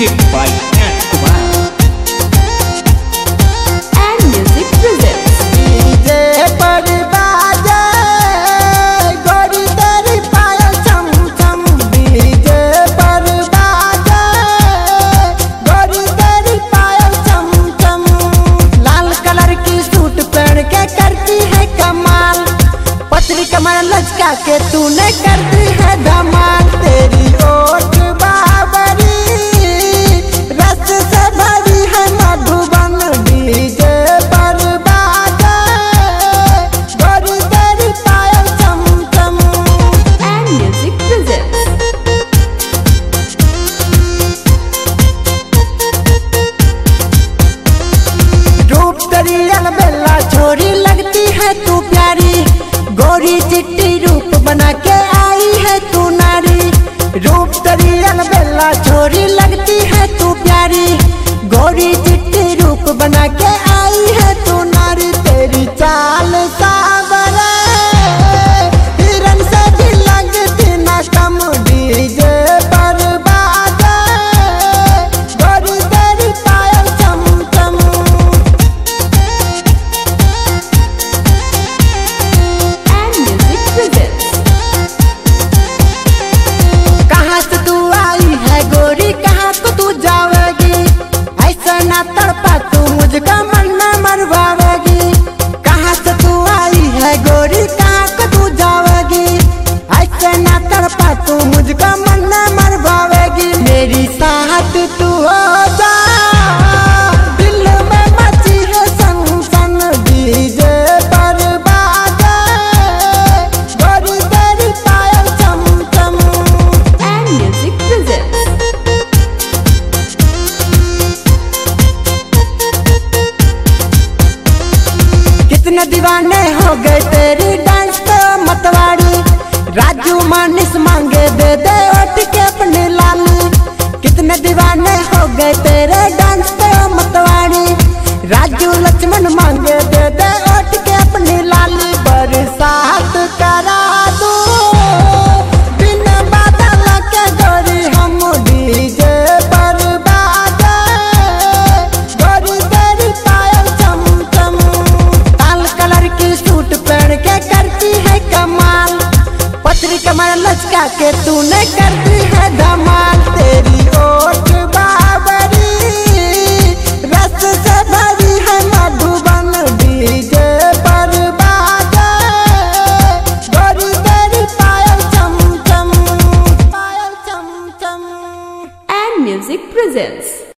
Music by Kumar. And Music presents कमर लचका के तूने कर दी है धमाल। तेरी ओठ बाबरी रस से भरी है मधुबन। डीजे पर बाजे गोरी तेरी पायल चम चम। And Music presents रूप तेरी अलबेला छोरी लगती है तू प्यारी। गोरी चिट्टी रूप बना के आई है तू नारी। रूप तेरी अलबेला छोरी लगती है तू प्यारी। गोरी चिट्टी रूप बना के आई है तू नारी। तेरी चाल सावरे हिरन से भी लगती ना कम। डीजे पर बाजे गोरी तेरी पायल चम चम। कहाँ से तू आई है गोरी कहाँ को तू जावेगी। ऐसा ना तड़पा तू मुझका मन में मरवावेगी। कहाँ से तू आई है गोरी कहाँ को तू जावेगी। ऐसा ना तड़पा तू मुझका मन में मरवावेगी। मेरी साथ तू हो जा दिल में मची है सन सन। डीजे पर बाजे गोरी तेरी पायल चम चम। And Music presents कितने दीवाने हो गए तेरी डांस तो मतवाड़ी। राजू मानिस मांगे दे दे उठ के अपनी लाली। कितने दीवाने हो गए तेरे डांस तो मतवाड़ी। राजू लक्ष्मण मांगे दे दे उठ के अपनी लाली। बरसात करा दो बिन बादल के गोरी हम। डीजे पर बाजे गोरी तेरी पायल चम चम। लाल कलर की सूट पहन के करती है कमाल। पतरी कमर लचका के तूने कर दी है धमाल। तेरी ओठ बाबरी रस से भरी है मधुबन। डीजे पर बाजे गोरी तेरी पायल चम चम। पायल चम चम। And Music presents